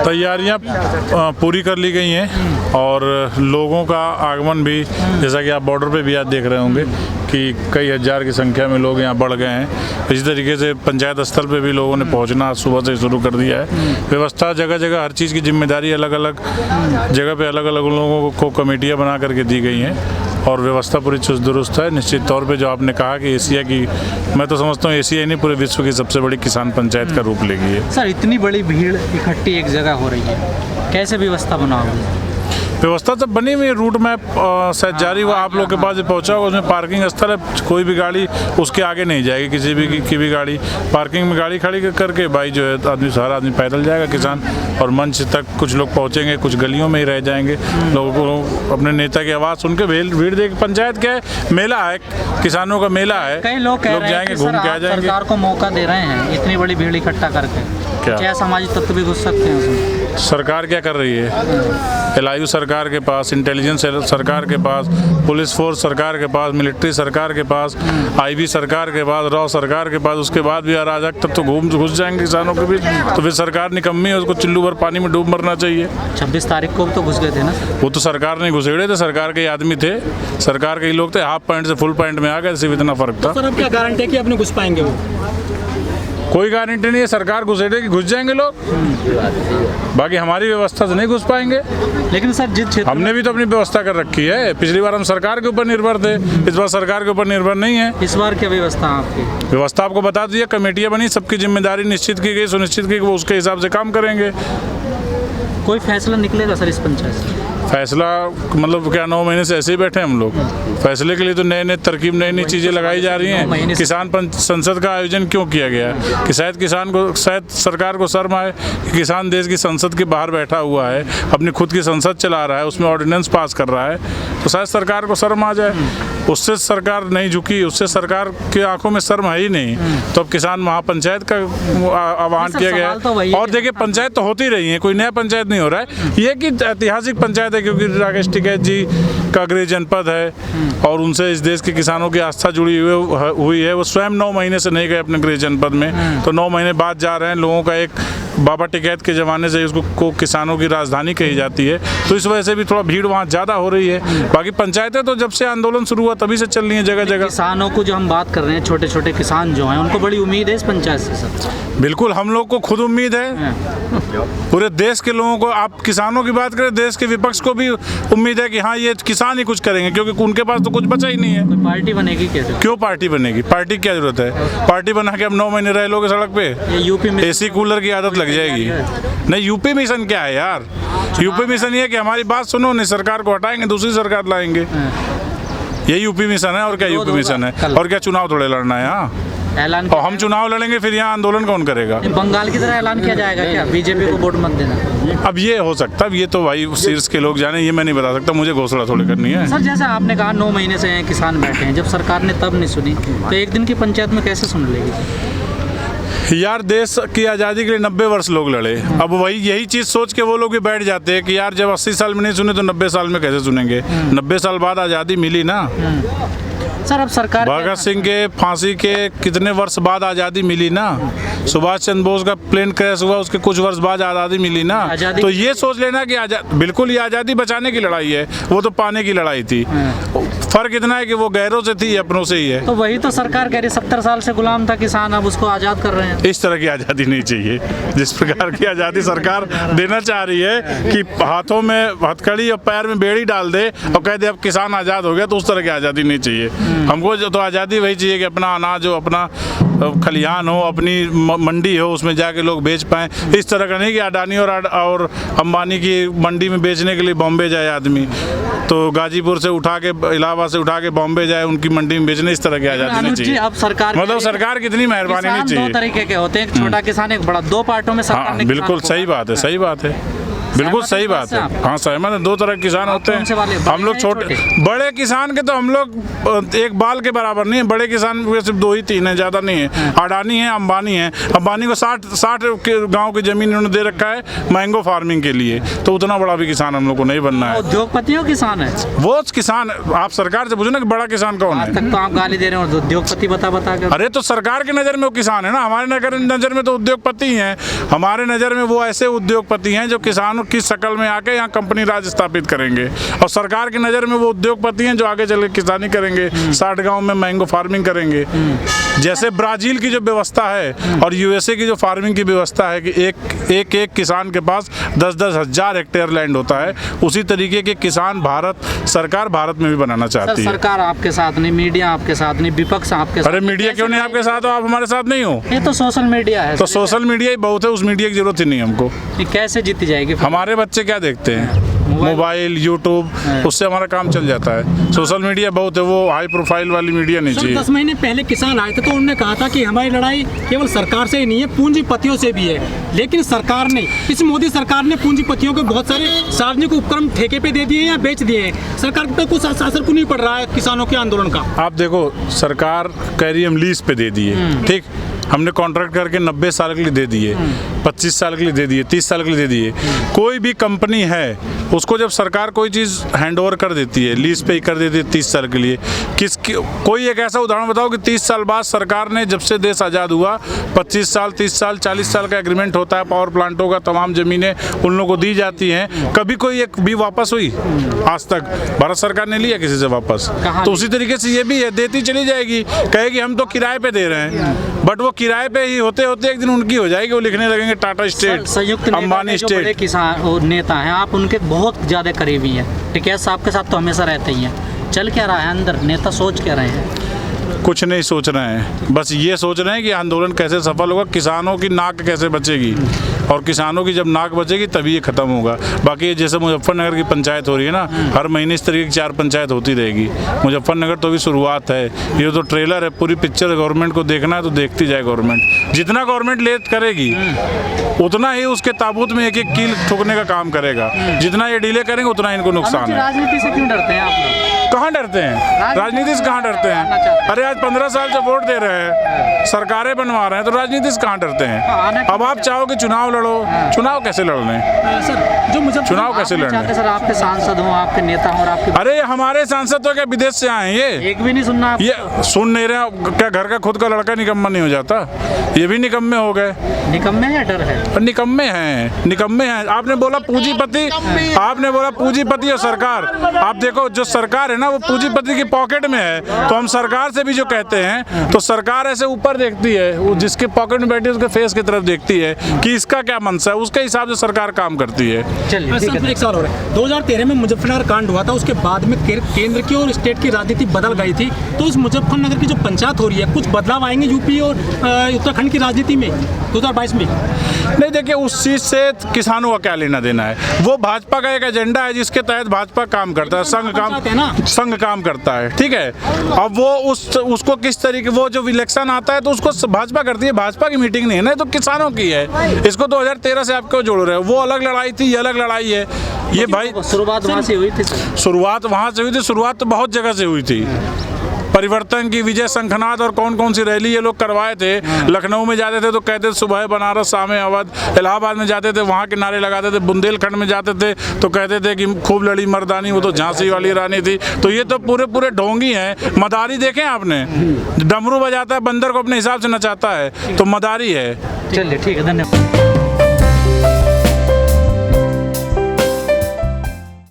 तैयारियां पूरी कर ली गई हैं और लोगों का आगमन भी, जैसा कि आप बॉर्डर पे भी आज देख रहे होंगे कि कई हज़ार की संख्या में लोग यहाँ बढ़ गए हैं। इसी तरीके से पंचायत स्तर पे भी लोगों ने पहुँचना आज सुबह से शुरू कर दिया है। व्यवस्था जगह जगह, हर चीज़ की जिम्मेदारी अलग अलग जगह पे अलग अलग लोगों को कमेटियाँ बना करके दी गई हैं और व्यवस्था पूरी चुस्त दुरुस्त है। निश्चित तौर पे जो आपने कहा कि एशिया की, मैं तो समझता हूँ एशिया ही नहीं पूरे विश्व की सबसे बड़ी किसान पंचायत का रूप लेगी है। सर, इतनी बड़ी भीड़ इकट्ठी एक जगह हो रही है, कैसे व्यवस्था बनाओगे? व्यवस्था तो बनी हुई है, रूट मैप शायद जारी हुआ, आप लोग के पास पहुंचा होगा। उसमें पार्किंग स्थल है, कोई भी गाड़ी उसके आगे नहीं जाएगी, किसी भी की भी गाड़ी पार्किंग में गाड़ी खड़ी करके भाई जो है आदमी, सारा आदमी पैदल जाएगा किसान, और मंच तक कुछ लोग पहुंचेंगे, कुछ गलियों में ही रह जाएंगे। लोगों को अपने नेता की आवाज़ सुन के भीड़ देख, पंचायत क्या है, मेला है, किसानों का मेला है। कई लोग कह रहे हैं कि घूम के आ जाएंगे। सरकार को मौका दे रहे हैं इतनी बड़ी भीड़ इकट्ठा करके, क्या सामाजिक तत्व भी घुस सकते हैं उसमें? सरकार क्या कर रही है? LIU सरकार के पास, इंटेलिजेंस सरकार के पास, पुलिस फोर्स सरकार के पास, मिलिट्री सरकार के पास, IB सरकार के पास, रॉ सरकार के पास, उसके बाद भी अराजक तत्व तो घुस जाएंगे किसानों के बीच, तो फिर सरकार निकम्मी है, उसको चिल्लू भर पानी में डूब मरना चाहिए। 26 तारीख को भी तो घुस गए थे ना? वो तो सरकार नहीं घुसेड़े थे, सरकार के आदमी थे, सरकार के ही लोग थे, हाफ पैंट से फुल पैंट में आ गए, सिर्फ इतना फर्क था। सर, अब क्या गारंटी है कि अपने घुस पाएंगे वो? कोई गारंटी नहीं है, सरकार घुसेड़ेगी, घुस जाएंगे लोग, बाकी हमारी व्यवस्था से नहीं घुस पाएंगे। लेकिन सर, जिस क्षेत्र हमने भी तो अपनी व्यवस्था कर रखी है। पिछली बार हम सरकार के ऊपर निर्भर थे, इस बार सरकार के ऊपर निर्भर नहीं है। इस बार क्या व्यवस्था आपकी? व्यवस्था आपको बता दीजिए, कमेटियां बनी, सबकी जिम्मेदारी निश्चित की गई, सुनिश्चित की गई, वो उसके हिसाब से काम करेंगे। कोई फैसला निकलेगा सर इस पंचायत से? फैसला मतलब क्या, 9 महीने से ऐसे ही बैठे हम लोग? फैसले के लिए तो नए नए तरकीब, नई नई चीज़ें लगाई जा रही हैं। किसान संसद का आयोजन क्यों किया गया? कि शायद सरकार को शर्म आए कि किसान देश की संसद के बाहर बैठा हुआ है, अपनी खुद की संसद चला रहा है, उसमें ऑर्डिनेंस पास कर रहा है, तो शायद सरकार को शर्म आ जाए। उससे सरकार नहीं झुकी, उससे सरकार की आंखों में शर्म है ही नहीं, तो अब किसान महापंचायत का आह्वान किया गया है। और देखिए, पंचायत तो होती रही है, कोई नया पंचायत नहीं हो रहा है, ये कि ऐतिहासिक पंचायत है, क्योंकि राकेश टिकैत जी का गृह जनपद है और उनसे इस देश के किसानों की आस्था जुड़ी हुई है। वो स्वयं 9 महीने से नहीं गए अपने गृह जनपद में, तो 9 महीने बाद जा रहे हैं। लोगों का एक बाबा टिकैत के ज़माने से उसको किसानों की राजधानी कही जाती है, तो इस वजह से भी थोड़ा भीड़ वहाँ ज़्यादा हो रही है। बाकी पंचायतें तो जब से आंदोलन शुरू हुआ तभी से चल रही हैं जगह जगह। किसानों को जो हम बात कर रहे हैं, छोटे छोटे किसान जो हैं, उनको बड़ी उम्मीद है इस पंचायत से सर? बिल्कुल, हम लोग को खुद उम्मीद है, पूरे देश के लोगों को। आप किसानों की बात करें, देश के विपक्ष को भी उम्मीद है कि हाँ, ये किसान ही कुछ करेंगे, क्योंकि उनके पास तो कुछ बचा ही नहीं है। कोई पार्टी बनेगी कैसे? क्यों पार्टी बनेगी? पार्टी की क्या जरूरत है? पार्टी बना के अब 9 महीने रह लोगे सड़क पे? यूपी में AC कूलर की आदत लग जाएगी। नहीं, यूपी मिशन क्या है यार? यूपी मिशन ये कि हमारी बात सुनो, नहीं सरकार को हटाएंगे, दूसरी सरकार लाएंगे, ये यूपी मिशन है। और क्या यूपी मिशन है? और क्या चुनाव थोड़े लड़ना है यहाँ? ऐलान, और हम चुनाव लड़ेंगे, फिर यहाँ आंदोलन कौन करेगा? बंगाल की तरह ऐलान किया जाएगा क्या, बीजेपी को वोट मत देना? अब ये हो सकता है, ये तो भाई शीर्ष के लोग जाने, ये मैं नहीं बता सकता, मुझे घोषणा थोड़ी करनी है। सर, जैसे आपने कहा 9 महीने से किसान बैठे हैं, जब सरकार ने तब नहीं सुनी, तो एक दिन की पंचायत में कैसे सुन लेगी? यार, देश की आज़ादी के लिए 90 वर्ष लोग लड़े। अब वही यही चीज़ सोच के वो लोग भी बैठ जाते हैं कि यार, जब 80 साल में नहीं सुने तो 90 साल में कैसे सुनेंगे? 90 साल बाद आज़ादी मिली ना सर। अब सरकार, भगत सिंह के फांसी के कितने वर्ष बाद आज़ादी मिली ना? सुभाष चंद्र बोस का प्लेन क्रैश हुआ, उसके कुछ वर्ष बाद आज़ादी मिली ना? तो ये सोच लेना कि बिल्कुल ये आज़ादी बचाने की लड़ाई है, वो तो पाने की लड़ाई थी। फर्क इतना है कि वो गैरों से थी, अपनों से ही है। तो वही तो सरकार कह रही, 70 साल से गुलाम था किसान, अब उसको आज़ाद कर रहे हैं। इस तरह की आज़ादी नहीं चाहिए। जिस प्रकार की आज़ादी सरकार देना चाह रही है कि हाथों में हथकड़ी और पैर में बेड़ी डाल दे और कह दे अब किसान आज़ाद हो गया, तो उस तरह की आज़ादी नहीं चाहिए। हमको जो तो आज़ादी वही चाहिए कि अपना अनाज हो, अपना खलिहान हो, अपनी मंडी हो, उसमें जाके लोग बेच पाएँ। इस तरह का नहीं कि अडानी और अंबानी की मंडी में बेचने के लिए बॉम्बे जाए आदमी, तो गाजीपुर से उठा के, इलाहाबाद से उठा के बॉम्बे जाए उनकी मंडी में बेचने। इस तरह की आज़ादी नहीं चाहिए। अब सरकार, मतलब सरकार की इतनी मेहरबानी नहीं चाहिए। 2 तरीके के होते हैं, एक छोटा किसान, एक बड़ा, 2 पार्टों में सरकार ने। बिल्कुल सही बात है, सही बात है। बिल्कुल सहमत सही इस बात बात से है। आप? हाँ सहमत है, दो तरह के किसान होते कौन से वाले? हैं। बड़े हम लोग या छोटे छोटे? बड़े किसान के तो हम लोग एक बाल के बराबर नहीं है। बड़े किसान के सिर्फ 2 ही 3 है, ज़्यादा नहीं है। अडानी है, अंबानी है। अंबानी को 60 गाँव की ज़मीन इन्होंने दे रखा है मैंगो फार्मिंग के लिए, तो उतना बड़ा भी किसान हम लोग को नहीं बनना है। उद्योगपतियों किसान है। वो किसान, आप सरकार से पूछो ना कि बड़ा किसान कौन आज है। तक तो आप गाली दे रहे हो उद्योगपति बता कर। अरे तो सरकार की नज़र में वो किसान है ना, हमारे नज़र में तो उद्योगपति ही हैं। हमारे नज़र में वो ऐसे उद्योगपति हैं जो किसानों की शक्ल में आके यहाँ कंपनी राज स्थापित करेंगे, और सरकार की नज़र में वो उद्योगपति हैं जो आगे चल के किसानी करेंगे, 60 गांव में मैंगो फार्मिंग करेंगे। जैसे ब्राज़ील की जो व्यवस्था है और यूएसए की जो फार्मिंग की व्यवस्था है कि एक किसान के पास 10-10 हज़ार हेक्टेयर लैंड होता है, उसी तरीके के किसान सरकार भारत में भी बनाना चाहती है। सरकार आपके साथ नहीं, मीडिया आपके साथ नहीं, विपक्ष आपके साथ। अरे मीडिया क्यों नहीं आपके साथ हो? आप हमारे साथ नहीं हो? ये तो सोशल मीडिया है। तो सोशल मीडिया ही बहुत है, उस मीडिया की जरूरत ही नहीं हमको। ये कैसे जीती जाएगी फिर? हमारे बच्चे क्या देखते हैं? मोबाइल, यूट्यूब, उससे हमारा काम चल जाता है। सोशल मीडिया बहुत है, वो हाई प्रोफाइल वाली मीडिया नहीं सर, चाहिए। 10 महीने पहले किसान आए थे तो उन्होंने कहा था कि हमारी लड़ाई केवल सरकार से ही नहीं है, पूंजीपतियों से भी है। लेकिन सरकार ने, इस मोदी सरकार ने पूंजीपतियों को बहुत सारे सार्वजनिक उपक्रम ठेके पे दे दिए हैं या बेच दिए हैं। सरकार पे कुछ असर क्यों नहीं पड़ रहा है किसानों के आंदोलन का? आप देखो, सरकार कह रही है हम लीज पे दे दिए, ठीक, हमने कॉन्ट्रैक्ट करके 90 साल के लिए दे दिए, 25 साल के लिए दे दिए, 30 साल के लिए दे दिए। कोई भी कंपनी है, उसको जब सरकार कोई चीज़ हैंड ओवर कर देती है, लीज पे ही कर देती है 30 साल के लिए, कोई एक ऐसा उदाहरण बताओ कि 30 साल बाद सरकार ने, जब से देश आज़ाद हुआ, 25 साल, 30 साल, 40 साल का एग्रीमेंट होता है, पावर प्लांटों का, तमाम ज़मीनें उन लोगों को दी जाती हैं, कभी कोई एक भी वापस हुई? आज तक भारत सरकार ने लिया किसी से वापस? तो उसी तरीके से ये भी है, देती चली जाएगी, कहेगी हम तो किराए पे दे रहे हैं, बट वो किराए पे ही होते होते एक दिन उनकी हो जाएगी, वो लिखने लगेंगे टाटा स्टेट, संयुक्त अंबानी जो बड़े स्टेट। किसान और नेता हैं, आप उनके बहुत ज़्यादा करीबी हैं। टिकैत साहब के साथ तो हमेशा रहते ही हैं। चल क्या रहा है अंदर, नेता सोच क्या रहे हैं? कुछ नहीं सोच रहे हैं, बस ये सोच रहे हैं कि आंदोलन कैसे सफल होगा, किसानों की नाक कैसे बचेगी, और किसानों की जब नाक बचेगी तभी ये ख़त्म होगा। बाकी ये जैसे मुजफ्फरनगर की पंचायत हो रही है ना, हर महीने इस तरीके की 4 पंचायत होती रहेगी। मुजफ्फरनगर तो भी शुरुआत है, ये तो ट्रेलर है, पूरी पिक्चर गवर्नमेंट को देखना है तो देखती जाए गवर्नमेंट। जितना गवर्नमेंट लेट करेगी उतना ही उसके ताबूत में एक एक कील ठोकने का काम करेगा। जितना ये डिले करेंगे उतना इनको नुकसान है। राजनीति से क्यों डरते हैं आप लोग? कहाँ डरते हैं? राजनीति से कहाँ डरते हैं? अरे आज 15 साल से वोट दे रहे हैं, सरकारें बनवा रहे हैं, तो राजनीति से कहाँ डरते हैं? अब आप चाहो कि चुनाव लड़ो, चुनाव कैसे लड़ रहे हैं? सर, जो मुझे चुनाव कैसे लड़ रहे हैं? सर, आपके सांसद हो, आपके नेता हो और आपके, अरे हमारे सांसद तो क्या विदेश से आए हैं? ये एक भी नहीं सुनना आप? ये सुन नहीं रहे? क्या घर का खुद का लड़का निकम्मा नहीं हो जाता? ये भी निकम्मे हो गए। निकम्मे हैं, डर है? निकम्मे हैं, निकम्मे हैं। आपने बोला पूंजीपति, आपने बोला पूंजीपति और सरकार। आप देखो, जो सरकार है ना वो पूंजीपति की पॉकेट में है, तो हम सरकार से भी जो कहते हैं तो सरकार ऐसे ऊपर देखती है, वो जिसके पॉकेट में बैठी है उसके फेस की तरफ देखती है कि इसका क्या मनसा है, उसके हिसाब से सरकार काम करती है। चलिए ठीक है। एक साल हो रहा है, 2013 में मुजफ्फरनगर कांड हुआ था, उसके बाद में केंद्र की और स्टेट की राजनीति बदल गई थी। तो इस मुजफ्फरनगर की जो पंचायत हो रही है, कुछ बदलाव आएंगे यूपी और उत्तराखंड की राजनीति में 2022 में? नहीं, देखिए उस चीज़ से किसानों का क्या लेना देना है? वो भाजपा का एक एजेंडा है जिसके तहत भाजपा काम करता है, संघ काम करता है, ठीक है। अब वो उसको किस तरीके, वो जो इलेक्शन आता है तो उसको भाजपा करती है, भाजपा की मीटिंग नहीं है ना, तो किसानों की है। इसको 2013 से आपको जोड़ रहे हो, वो अलग लड़ाई थी, ये अलग लड़ाई है। ये भाई शुरुआत वहाँ से हुई थी सर? शुरुआत वहाँ से हुई थी, शुरुआत तो बहुत जगह से हुई थी। परिवर्तन की विजय शंखनाद और कौन कौन सी रैली ये लोग करवाए थे। लखनऊ में जाते थे तो कहते थे सुबह बनारस शाम अवध, इलाहाबाद में जाते थे वहाँ के नारे लगाते थे, बुंदेलखंड में जाते थे तो कहते थे कि खूब लड़ी मर्दानी, वो तो झांसी वाली रानी थी। तो ये तो पूरे पूरे ढोंगी हैं। मदारी देखें आपने, डमरू बजाता है, बंदर को अपने हिसाब से नचाता है, तो मदारी है। चलिए ठीक है, धन्यवाद।